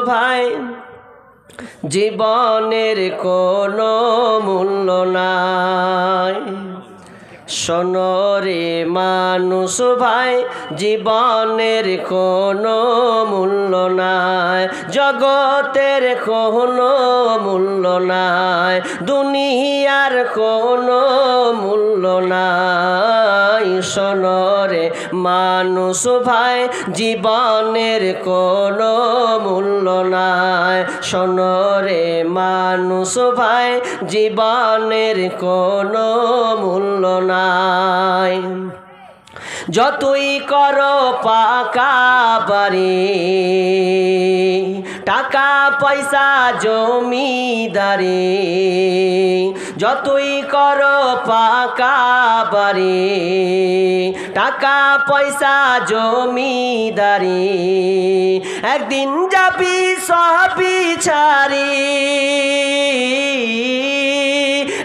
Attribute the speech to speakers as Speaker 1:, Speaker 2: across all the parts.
Speaker 1: ভাই জীবনের কোনো মূল্য নাই। শোনো রে মানুষ ভাই জীবনের কোনো মূল্য নাই, জগতের কোনো মূল্য নাই, দুনিয়ার কোনো মূল্য নাই। শোনো রে মানুষ ভাই জীবনের কোনো মূল্য নাই। শোনো রে মানুষ ভাই জীবনের কোনো মূল্য নাই। যতই করো পাকা বাড়ি, টাকা পয়সা জমিদারি, যতই করো পাকা বাড়ি, টাকা পয়সা জমিদারি, একদিন যাবি সবই ছাড়ি,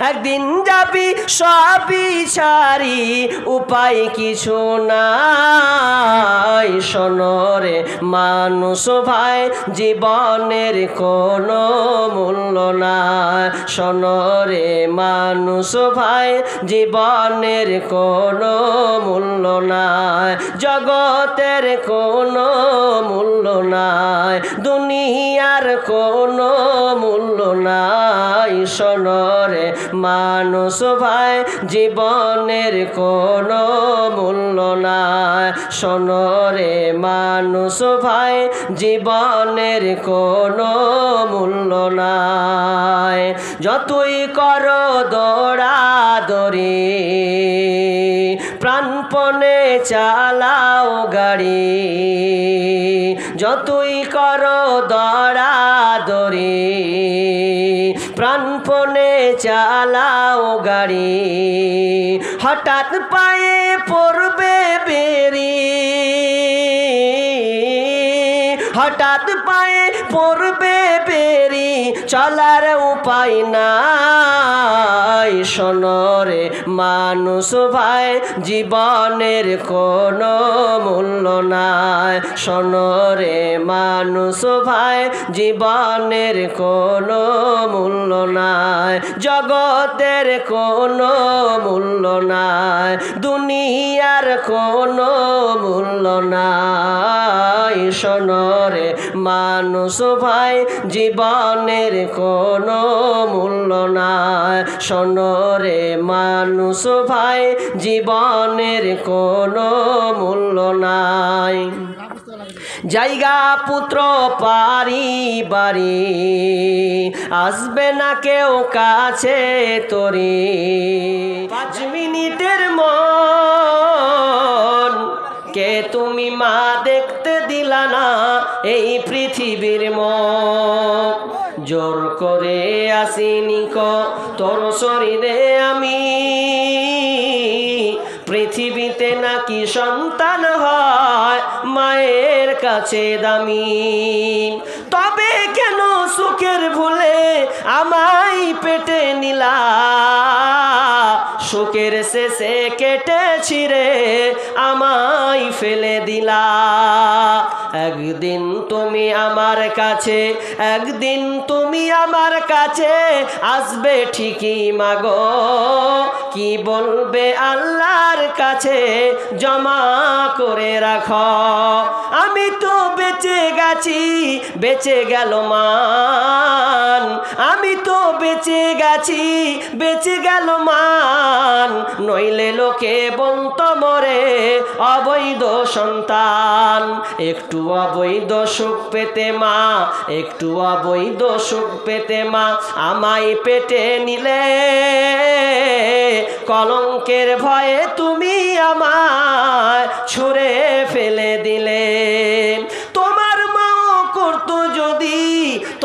Speaker 1: একদিন যাবি সবই ছাড়ি, উপায় কিছু নাই। শোনো রে মানুষ ভাই জীবনের কোনো মূল্য নাই। শোনো রে মানুষ ভাই জীবনের কোনো মূল্য নাই, জগতের কোনো মূল্য নাই, দুনিয়ার কোনো মূল্য নাই। শোনো রে মানুষ ভাই জীবনের কোনো মূল্য নাই। শোনো রে মানুষ ভাই জীবনের কোনো মূল্য নাই। যতই করো দৌড়াদৌড়ি, প্রাণপণে চালাও গাড়ি, যতই করো দৌড়াদৌড়ি, প্রাণপণে চালাও গাড়ি, হঠাৎ পায়ে পড়বে বেরি, হঠাৎ পায়ে পড়বে বেরি, চলার উপায় নাই। শোনো রে মানুষ ভাই জীবনের কোনো মূল্য নাই। শোনো রে মানুষ ভাই জীবনের কোনো মূল্য নাই, জগতের কোনো মূল্য নাই, দুনিয়ার কোনো মূল্য নাই। শোনো রে মানুষ ভাই জীবনের কোনো মূল্য নাই। শোনো রে মানুষ ভাই জীবনের কোনো মূল্য নাই। জায়গা পুত্র পারিবারি, আসবে না কেউ কাছে তোরে, 5 মিনিটের মন কে তুমি মা দেখতে দিলা না এই পৃথিবীর মুখ, জোর করে আসিনি কো তোর শরীরে আমি, পৃথিবীতে নাকি সন্তান হয় মায়ের কাছে দামি, তবে কেন সুখের ভুলে আমায় পেটে নিলা, সুখের শেষে কেটে ছিঁড়ে আমায় ফেলে দিলা। একদিন তুমি আমার কাছে, একদিন তুমি আমার কাছে আসবে ঠিকই মাগো, কি বলবে আল্লাহর কাছে জমা করে রাখো। আমি তো বেঁচে গেছি, বেঁচে গেল মান, আমি তো বেঁচে গেছি, বেঁচে গেল মান, নইলে লোকে বলতো মরে অবৈধ সন্তান। একটু অবৈধ সুখ পেতে মা, একটু অবৈধ সুখ পেতে মা আমায় পেটে নিলে, কলঙ্কের ভয়ে তুমি আমায় ছুঁড়ে ফেলে দিলে। তোমার মাও করতো যদি,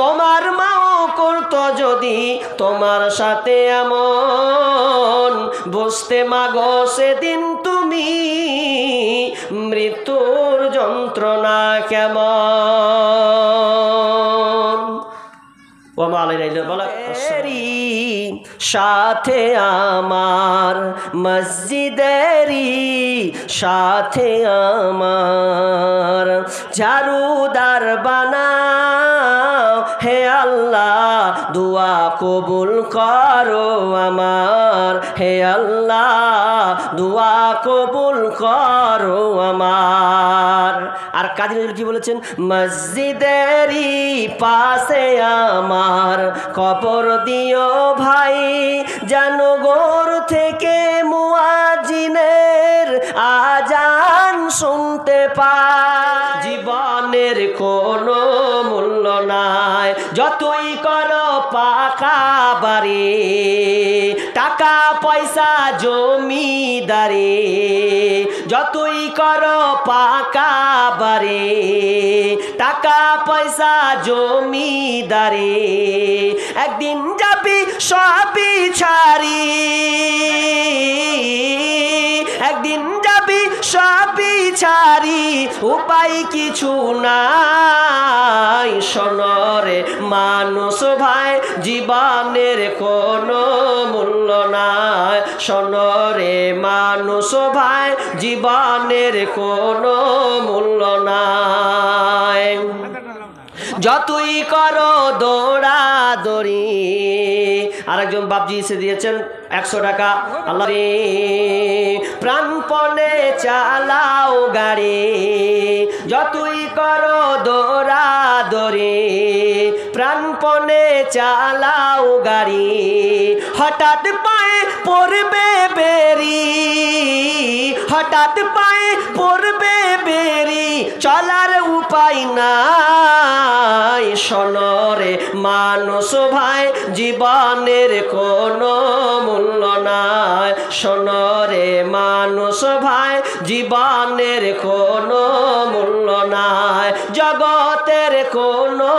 Speaker 1: তোমার মাও করতো যদি তোমার সাথে এমন, বুঝতে মাগো সেদিন তুমি মৃত্যুর যন্ত্রণা কেমন। সাথে আমার মসজিদেরি, সাথে আমার ঝাড়ুদার বানা, হে আল্লাহ দোয়া কবুল করো আমার, হে আল্লাহ দোয়া কবুল করো আমার। আর কাজী নজরুল কি বলেছেন, মসজিদেরই পাশে আমার কবর দিও ভাই, যেন গোর থেকে মুয়াজ্জিনের আজান শুনতে পাই। জীবনের কোনো মূল্য নাই যতই করো পাকা বাড়ি, টাকা পয়সা জমিদারি, যতই করো পাকা বাড়ি, টাকা পয়সা জমিদারি, একদিন যাবি সবই ছাড়ি, একদিন যাবি সবই ছাড়ি, উপায় কিছু নাই। শোনরে মানুষ ভাই জীবনের কোনো মূল্য নাই, শোনরে মানুষ ভাই জীবনের কোনো মূল্য নাই। যতই করো দৌড়াদৌড়ি, আরেকজন বাপজি এসে দিয়েছেন 100 টাকা। আল্লাহ রে প্রাণপণে চালাও গাড়ি, যতই করো দৌড়াদৌড়ি, প্রাণপণে চালাও গাড়ি, হঠাৎ পায়ে পড়বে বেরি, হঠাৎ পায়ে পড়বে বেরি, চলার উপায় নাই। শোনরে মানুষ ভাই জীবনের কোনো মূল্য নাই, শোনরে মানুষ ভাই জীবনের কোনো মূল্য নাই, জগতের কোনো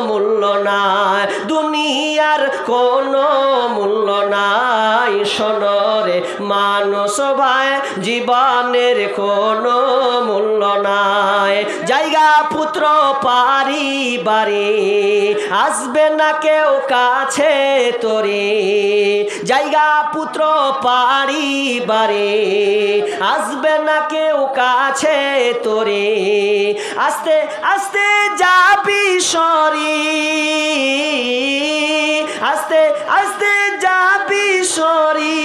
Speaker 1: মূল্য নাই, দুনিয়ার কোনো মূল্য নাই। শোনরে মানুষ ভাই জীবনের কোনো মূল্য নাই। জায়গা পুত্র পারিবারে আসবে না কেউ কাছে তোরে, জায়গা পুত্র পারিবারে আসবে না কেউ কাছে তোরে, আস্তে আস্তে যাবি সরি, আস্তে আস্তে যাবি সরি,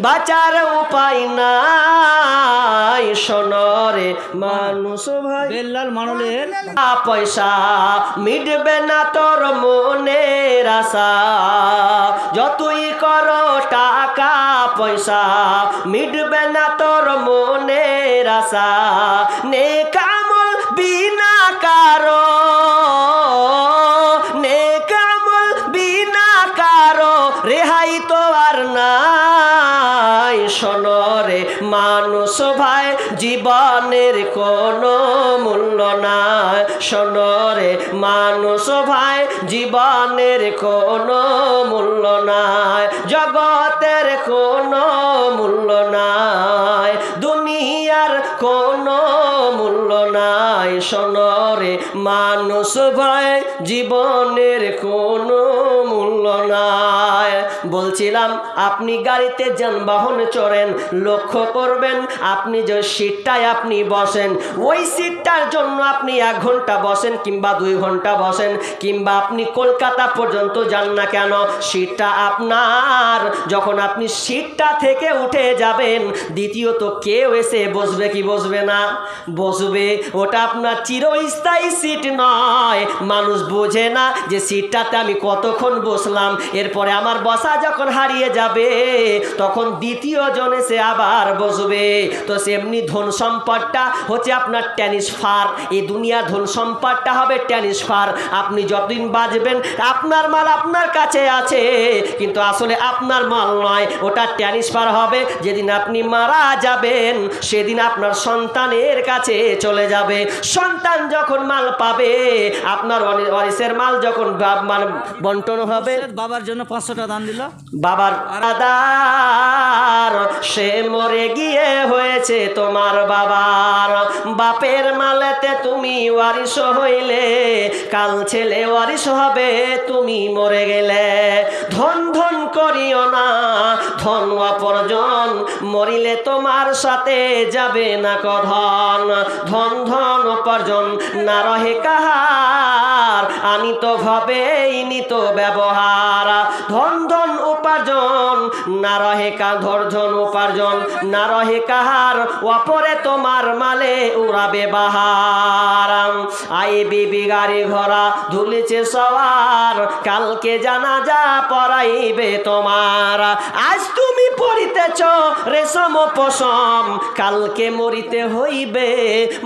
Speaker 1: বাঁচার উপায় নাই। শোনরে মানুষ ভাই
Speaker 2: বেল্লাল মানলের
Speaker 1: পয়সা মিটবে না তোর মনের আশা, যতই করো টাকা পয়সা মিটবে না তোর মনের আশা, নেক আমল বিনা কারো, নেক আমল বিনা কারো রেহাই তো আর নাই। শোনরে মানুষ ভাই জীবনের কোনো মূল্য নাই, শোনরে মানুষ ভাই জীবনের কোনো মূল্য নাই, জগতের কোনো মূল্য নাই, দুনিয়ার কোনো মূল্য নাই। শোনরে মানুষ ভাই জীবনের কোনো মূল্য নাই। বলছিলাম আপনি গাড়িতে যানবাহন চড়েন, লক্ষ্য করবেন আপনি যে সিটটায় আপনি বসেন, ওই সিটটার জন্য আপনি 1 ঘন্টা বসেন কিংবা 2 ঘন্টা বসেন, কিংবা আপনি কলকাতা পর্যন্ত যান না কেন, সিটটা আপনার। যখন আপনি সিটটা থেকে উঠে যাবেন, দ্বিতীয়ত কেউ এসে বসবে কি বসবে না? বসবে। ওটা আপনার চিরস্থায়ী সিট নয়। মানুষ বোঝে না যে সিটটাতে আমি কতক্ষণ বসলাম, এরপরে আমার বসা যখন হারিয়ে যাবে তখন দ্বিতীয় জন এসে আবার বসবে। তো সেমনি ধন সম্পদটা হচ্ছে আপনার ট্রান্সফার, এই দুনিয়ার ধন সম্পদটা হবে ট্রান্সফার। আপনি যতদিন বাঁচবেন আপনার মাল আপনার কাছে আছে, কিন্তু আসলে আপনার মাল নয়, ওটা ট্রান্সফার হবে। যেদিন আপনি মারা যাবেন সেদিন আপনার সন্তানের কাছে চলে যাবে। সন্তান যখন মাল পাবে, আপনার ওয়ারিসের মাল যখন বন্টন হবে,
Speaker 2: বাবার জন্য 500 টাকা দান দিল,
Speaker 1: বাবার আদার সে মরে গিয়ে হয়েছে তোমার বাবার, বাপের মালেতে তুমি ওয়ারিশ হইলে, কাল ছেলে ওয়ারিশ হবে তুমি মরে গেলে। ধন ধন করিও না, ধন অপরজন, মরিলে তোমার সাথে যাবে না কধন। ধন ধন উপার্জন না রহে কাহার, আনিত ভাবেই নিত ব্যবহার ধন ধন উপার্জন না রহে কাঁধর ধন উপার্জন না রহে কাহার অপরে তোমার মালে উড়াবে বাহার আই বিবি গাড়ি ঘোড়া ধুলিছে সবার কালকে জানাজা পড়াইবে তোমার আজ তুমি পড়িতেছ রেশম পশম কালকে মরিতে হইবে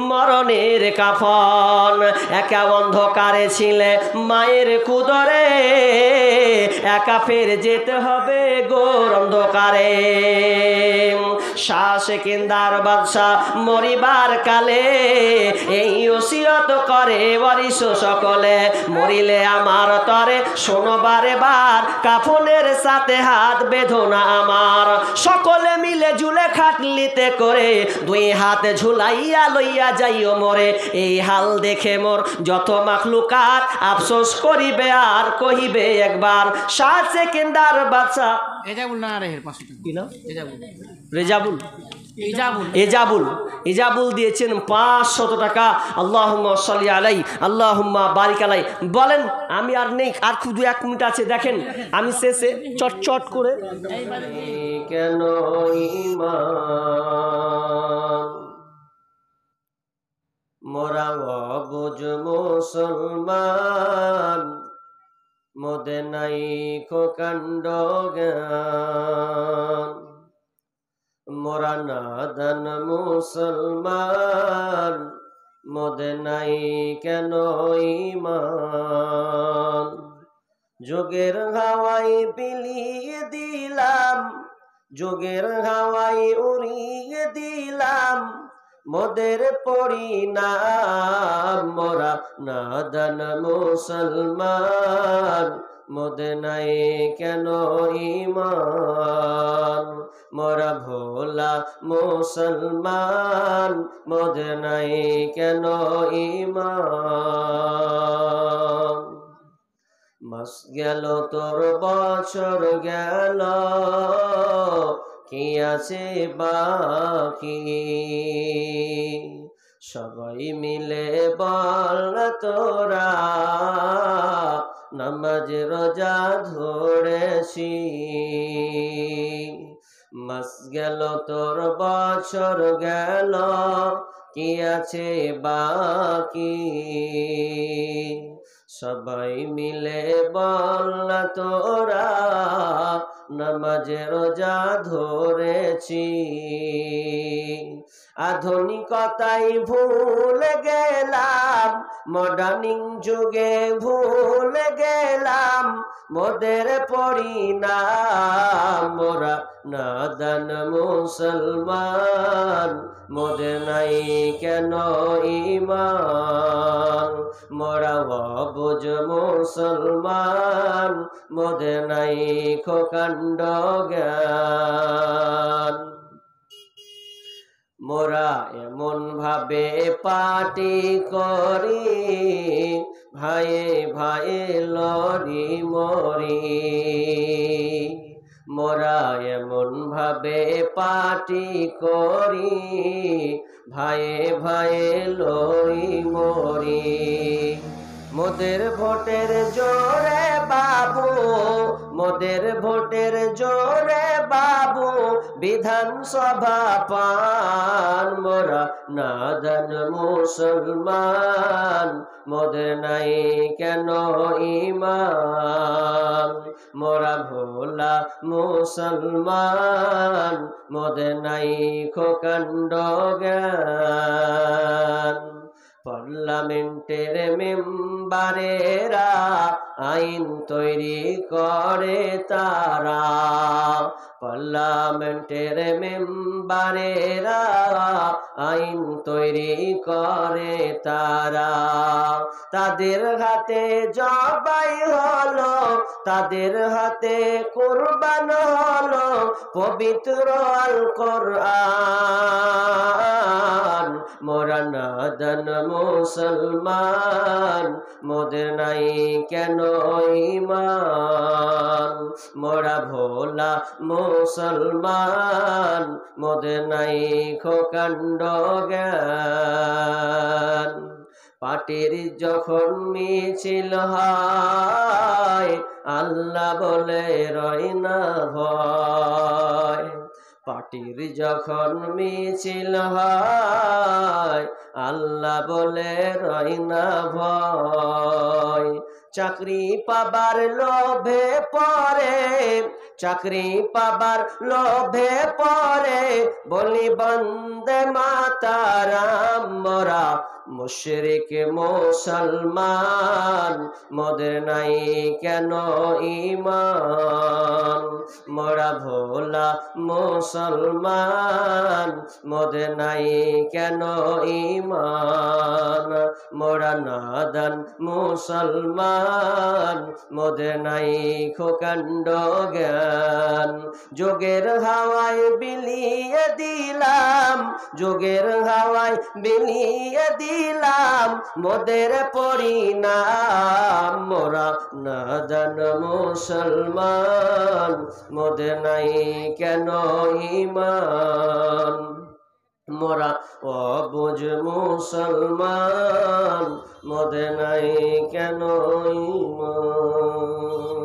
Speaker 1: মরণের কাফন একা অন্ধকারে ছিলে মায়ের কুদরে একা ফের যেতে হবে গোর অন্ধকারে শাহ সেকেন্দার বাদশাহ মরিবার কালে এই ওসিয়ত করে ওয়ারিশ সকলে মরিলে আমার তরে শোনবারে বার কাফনের সাথে হাত বেঁধোনা আমার সকলে মিলে ঝুলে খাটলিতে করে দুই হাত ঝুলাইয়া লইয়া যাইও মোরে এই হাল দেখে মোর যত মাখলুকাত আফসোস করিবে আর কহিবে একবার শাহ সেকেন্দার বাদশাহ
Speaker 2: এজাবুল না রে 500 টাকা
Speaker 1: কি নাম
Speaker 2: এজাবুল
Speaker 1: রেজাবুল
Speaker 2: এজাবুল
Speaker 1: এজাবুল এজাবুল দিয়েছেন 500 টাকা আল্লাহুম্মা সাল্লি আলাই আল্লাহুম্মা বারিক আলাই বলেন আমি আর নেই আর খুব 1 মিনিট আছে দেখেন আমি শেষে চটচট করে কেন ঈমান মোরা বুঝ মুসলমান মোদে নাই কাণ্ড জ্ঞান মোরা নাদান মুসলমান মোদে নাই কেন ঈমান যোগের হাওয়াই বিলিয়ে দিলাম যোগের হাওয়াই উড়িয়ে দিলাম মোদের পরিণাম মোরা নাদান মুসলমান মোদে নাই কেন ঈমান মোরা ভোলা মুসলমান মোদে নাই কেন ঈমান মাস গেল তোর বছর গেল কি আছে বাকি সবাই মিলে বল না তোরা নামাজ রোজা ধরেছি মাস গেল তোর বছর গেল কি আছে বাকি সবাই মিলে বল না তোরা নামাজ রোজা ধরেছি আধুনিকতাই ভুলে গেলাম মডার্নিং যুগে ভুলে গেলাম মোদের পরিণাম মোরা নাদান মুসলমান মোদের নাই কেন ঈমান মোরা বুঝ মুসলমান মোদের নাই কাণ্ড জ্ঞান মোরা এমন ভাবে পাটি করি ভাইয়ে ভাইয়ে লড়ি মরি মোরা এমন ভাবে পাটি করি ভাইয়ে ভাইয়ে লড়ি মরি মোদের ভোটের জোরে বাবু মোদের ভোটের জোরে বাবু বিধানসভা পান মোরা নাদান মুসলমান মোদের নাই কেন ঈমান মোরা ভোলা মুসলমান মোদের নাই কাণ্ড জ্ঞান পার্লামেন্টের মেম্বারেরা আইন তৈরি করে তারা পার্লামেন্টের মেম্বারেরা আইন তৈরি করে তারা তাদের হাতে জবাই হলো তাদের হাতে কুরবান হলো পবিত্র আল কোরআন মোরা নাদান মুসলমান মোদের নাই কেন ঈমান মোরা ভোলা মুসলমান মোদের নাই কাণ্ড জ্ঞান পাটির যখন মিছিল হয় আল্লাহ বলে রয় না ভয়। পাটির যখন মিছিল হয় আল্লাহ বলে রয় না ভয়। চাকরি পাবার লোভে পরে, চাকরি পাবার লোভে পরে বলি বন্দে মাতারাম মোরা মুশরিক মুসলমান, মোদের নাই কেন ঈমান। মোরা ভোলা মুসলমান, মোদের নাই কেন ঈমান। মোরা নাদান মুসলমান, মোদের নাই খোকান্ড জ্ঞান। যোগের হাওয়ায় বিলিয়ে দিলাম, যোগের হাওয়ায় বিলিয়ে দিলাম মোদের পরিণাম। মোরা নাদান মুসলমান, মোদের নাই কেন ঈমান। মোরা অবুঝ মুসলমান, মোদের নাই কেন ঈমান।